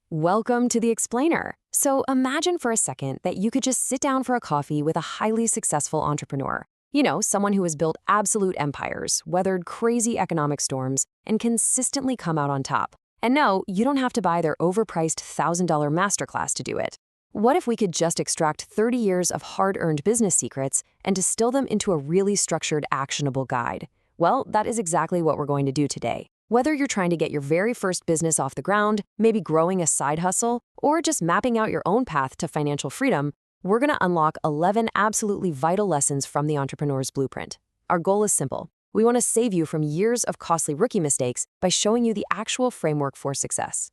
Welcome to The Explainer. So imagine for a second that you could just sit down for a coffee with a highly successful entrepreneur. Someone who has built absolute empires, weathered crazy economic storms, and consistently come out on top. And no, you don't have to buy their overpriced $1,000 masterclass to do it. What if we could just extract 30 years of hard-earned business secrets and distill them into a really structured, actionable guide? Well, that is exactly what we're going to do today. Whether you're trying to get your very first business off the ground, maybe growing a side hustle, or just mapping out your own path to financial freedom, we're going to unlock 11 absolutely vital lessons from the entrepreneur's blueprint. Our goal is simple. We want to save you from years of costly rookie mistakes by showing you the actual framework for success.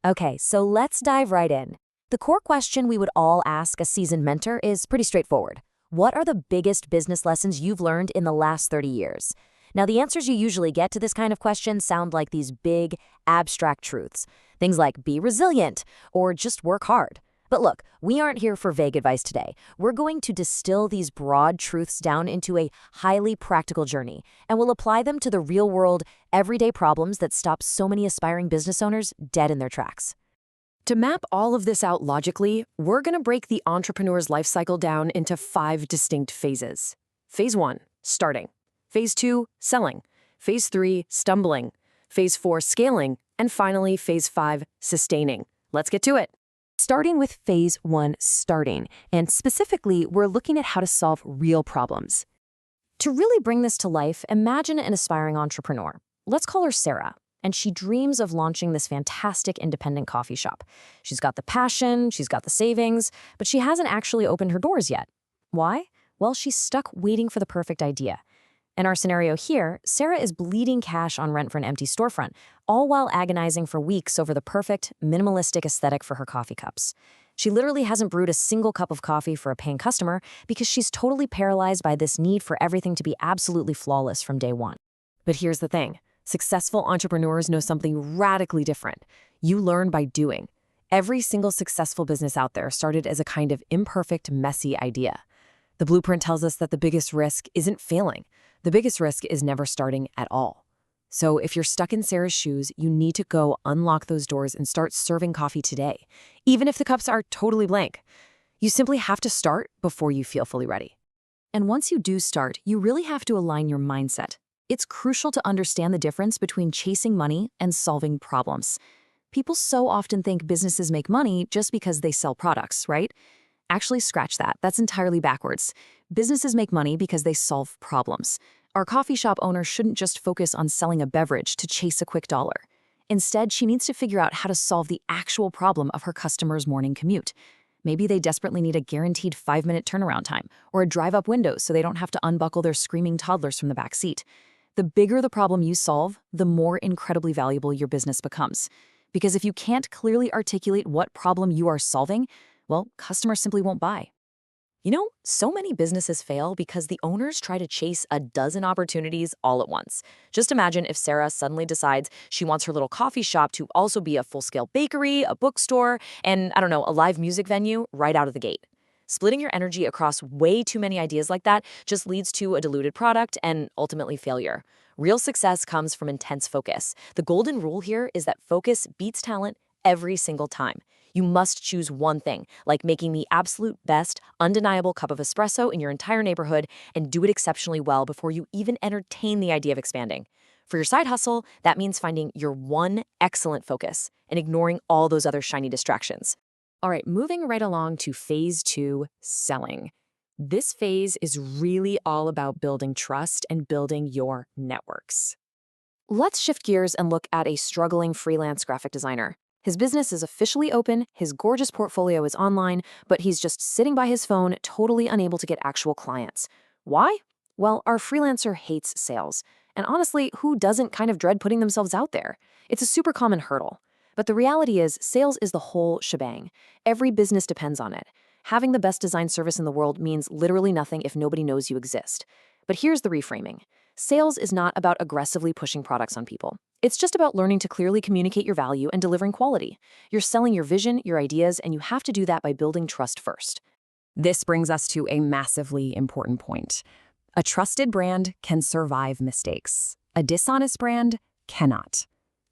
Okay, so let's dive right in. The core question we would all ask a seasoned mentor is pretty straightforward. What are the biggest business lessons you've learned in the last 30 years? Now, the answers you usually get to this kind of question sound like these big, abstract truths. Things like be resilient or just work hard. But look, we aren't here for vague advice today. We're going to distill these broad truths down into a highly practical journey, and we'll apply them to the real-world, everyday problems that stop so many aspiring business owners dead in their tracks. To map all of this out logically, we're going to break the entrepreneur's life cycle down into 5 distinct phases. Phase 1, starting. Phase 2, selling. Phase 3, stumbling. Phase 4, scaling. And finally, Phase 5, sustaining. Let's get to it. Starting with Phase 1, starting. And specifically, we're looking at how to solve real problems. To really bring this to life, imagine an aspiring entrepreneur. Let's call her Sarah. And she dreams of launching this fantastic independent coffee shop. She's got the passion, she's got the savings, but she hasn't actually opened her doors yet. Why? Well, she's stuck waiting for the perfect idea. In our scenario here, Sarah is bleeding cash on rent for an empty storefront, all while agonizing for weeks over the perfect, minimalistic aesthetic for her coffee cups. She literally hasn't brewed a single cup of coffee for a paying customer because she's totally paralyzed by this need for everything to be absolutely flawless from day one. But here's the thing. Successful entrepreneurs know something radically different. You learn by doing. Every single successful business out there started as a kind of imperfect, messy idea. The blueprint tells us that the biggest risk isn't failing. The biggest risk is never starting at all. So if you're stuck in Sarah's shoes, you need to go unlock those doors and start serving coffee today, even if the cups are totally blank. You simply have to start before you feel fully ready. And once you do start, you really have to align your mindset. It's crucial to understand the difference between chasing money and solving problems. People so often think businesses make money just because they sell products, right? Actually, scratch that. That's entirely backwards. Businesses make money because they solve problems. Our coffee shop owner shouldn't just focus on selling a beverage to chase a quick dollar. Instead, she needs to figure out how to solve the actual problem of her customer's morning commute. Maybe they desperately need a guaranteed 5-minute turnaround time, or a drive-up window so they don't have to unbuckle their screaming toddlers from the back seat. The bigger the problem you solve, the more incredibly valuable your business becomes. Because if you can't clearly articulate what problem you are solving, well, customers simply won't buy. So many businesses fail because the owners try to chase a dozen opportunities all at once. Just imagine if Sarah suddenly decides she wants her little coffee shop to also be a full-scale bakery, a bookstore, and, a live music venue right out of the gate. Splitting your energy across way too many ideas like that just leads to a diluted product and ultimately failure. Real success comes from intense focus. The golden rule here is that focus beats talent every single time. You must choose one thing, like making the absolute best, undeniable cup of espresso in your entire neighborhood, and do it exceptionally well before you even entertain the idea of expanding. For your side hustle, that means finding your one excellent focus and ignoring all those other shiny distractions. All right, moving right along to Phase 2, selling. This phase is really all about building trust and building your networks. Let's shift gears and look at a struggling freelance graphic designer. His business is officially open, his gorgeous portfolio is online, but he's just sitting by his phone, totally unable to get actual clients. Why? Well, our freelancer hates sales. And honestly, who doesn't kind of dread putting themselves out there? It's a super common hurdle. But the reality is, sales is the whole shebang. Every business depends on it. Having the best design service in the world means literally nothing if nobody knows you exist. But here's the reframing. Sales is not about aggressively pushing products on people. It's just about learning to clearly communicate your value and delivering quality. You're selling your vision, your ideas, and you have to do that by building trust first. This brings us to a massively important point. A trusted brand can survive mistakes. A dishonest brand cannot.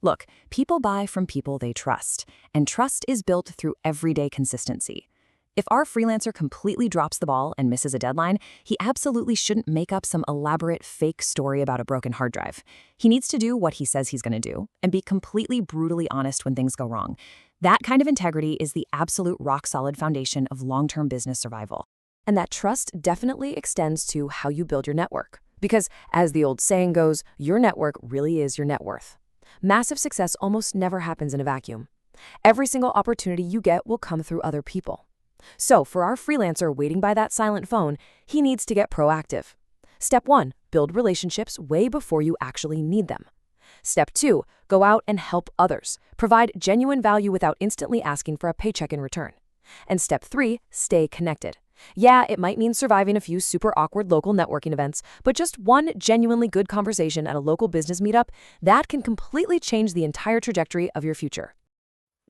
Look, people buy from people they trust, and trust is built through everyday consistency. If our freelancer completely drops the ball and misses a deadline, he absolutely shouldn't make up some elaborate fake story about a broken hard drive. He needs to do what he says he's going to do and be completely brutally honest when things go wrong. That kind of integrity is the absolute rock-solid foundation of long-term business survival. And that trust definitely extends to how you build your network. Because, as the old saying goes, your network really is your net worth. Massive success almost never happens in a vacuum. Every single opportunity you get will come through other people. So, for our freelancer waiting by that silent phone, he needs to get proactive. Step 1, build relationships way before you actually need them. Step 2, go out and help others. Provide genuine value without instantly asking for a paycheck in return. And Step 3, stay connected. Yeah, it might mean surviving a few super awkward local networking events, but just one genuinely good conversation at a local business meetup, that can completely change the entire trajectory of your future.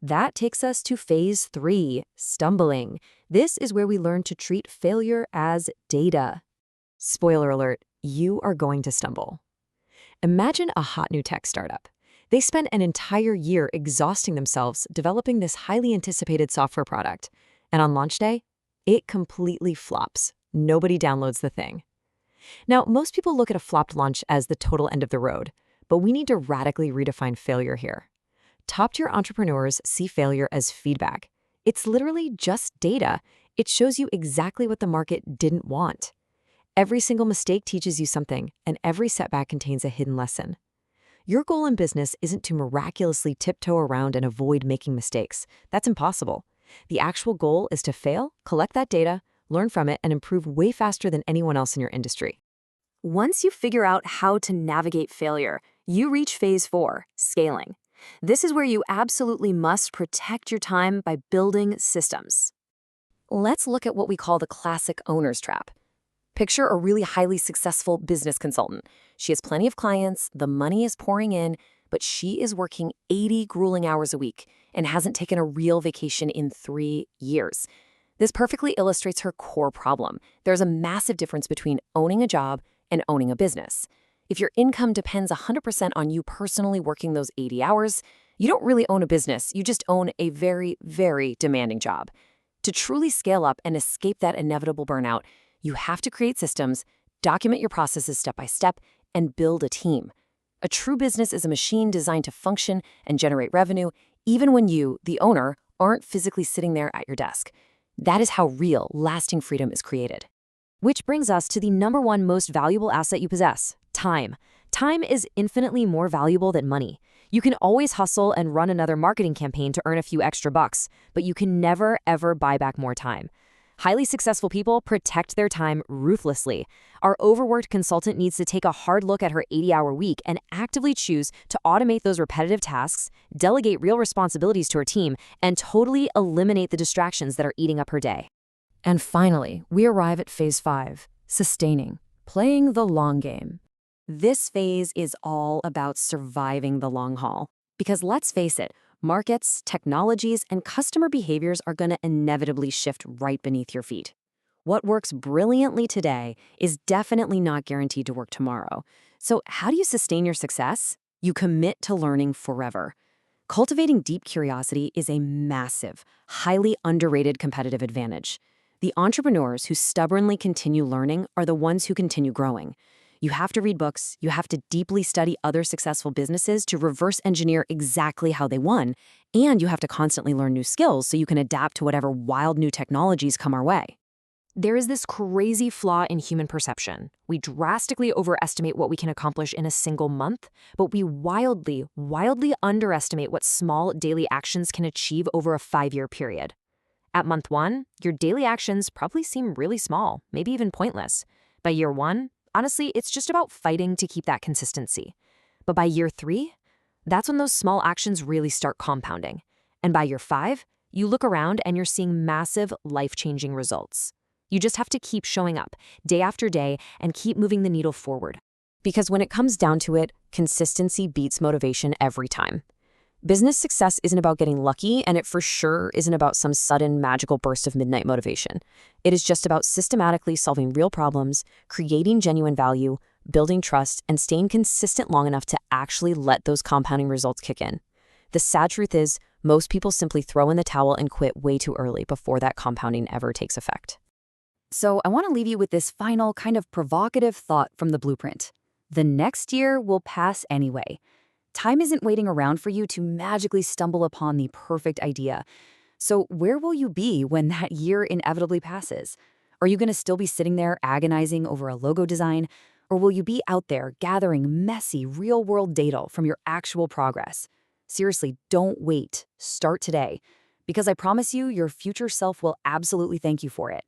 That takes us to phase 3, stumbling. This is where we learn to treat failure as data. Spoiler alert, you are going to stumble. Imagine a hot new tech startup. They spent an entire year exhausting themselves developing this highly anticipated software product. And on launch day, it completely flops. Nobody downloads the thing. Now, most people look at a flopped launch as the total end of the road, but we need to radically redefine failure here. Top-tier entrepreneurs see failure as feedback. It's literally just data. It shows you exactly what the market didn't want. Every single mistake teaches you something, and every setback contains a hidden lesson. Your goal in business isn't to miraculously tiptoe around and avoid making mistakes. That's impossible. The actual goal is to fail, collect that data, learn from it, and improve way faster than anyone else in your industry. Once you figure out how to navigate failure, you reach phase 4, scaling. This is where you absolutely must protect your time by building systems. Let's look at what we call the classic owner's trap. Picture a really highly successful business consultant. She has plenty of clients, the money is pouring in, but she is working 80 grueling hours a week and hasn't taken a real vacation in 3 years. This perfectly illustrates her core problem. There's a massive difference between owning a job and owning a business. If your income depends 100% on you personally working those 80 hours, you don't really own a business, you just own a very, very demanding job. To truly scale up and escape that inevitable burnout, you have to create systems, document your processes step by step, and build a team. A true business is a machine designed to function and generate revenue, even when you, the owner, aren't physically sitting there at your desk. That is how real, lasting freedom is created. Which brings us to the #1 most valuable asset you possess: time. Time is infinitely more valuable than money. You can always hustle and run another marketing campaign to earn a few extra bucks, but you can never, ever buy back more time. Highly successful people protect their time ruthlessly. Our overworked consultant needs to take a hard look at her 80-hour week and actively choose to automate those repetitive tasks, delegate real responsibilities to her team, and totally eliminate the distractions that are eating up her day. And finally, we arrive at phase 5, sustaining, playing the long game. This phase is all about surviving the long haul. Because let's face it, markets, technologies, and customer behaviors are going to inevitably shift right beneath your feet. What works brilliantly today is definitely not guaranteed to work tomorrow. So how do you sustain your success? You commit to learning forever. Cultivating deep curiosity is a massive, highly underrated competitive advantage. The entrepreneurs who stubbornly continue learning are the ones who continue growing. You have to read books, you have to deeply study other successful businesses to reverse engineer exactly how they won, and you have to constantly learn new skills so you can adapt to whatever wild new technologies come our way. There is this crazy flaw in human perception. We drastically overestimate what we can accomplish in a single month, but we wildly underestimate what small daily actions can achieve over a 5-year period. At month 1, your daily actions probably seem really small, maybe even pointless. By year 1, honestly, it's just about fighting to keep that consistency. But by year 3, that's when those small actions really start compounding. And by year 5, you look around and you're seeing massive, life-changing results. You just have to keep showing up, day after day, and keep moving the needle forward. Because when it comes down to it, consistency beats motivation every time. Business success isn't about getting lucky, and it for sure isn't about some sudden magical burst of midnight motivation. It is just about systematically solving real problems, creating genuine value, building trust, and staying consistent long enough to actually let those compounding results kick in. The sad truth is, most people simply throw in the towel and quit way too early before that compounding ever takes effect. So I want to leave you with this final kind of provocative thought from the blueprint. The next year will pass anyway. Time isn't waiting around for you to magically stumble upon the perfect idea. So where will you be when that year inevitably passes? Are you going to still be sitting there agonizing over a logo design? Or will you be out there gathering messy, real-world data from your actual progress? Seriously, don't wait. Start today. Because I promise you, your future self will absolutely thank you for it.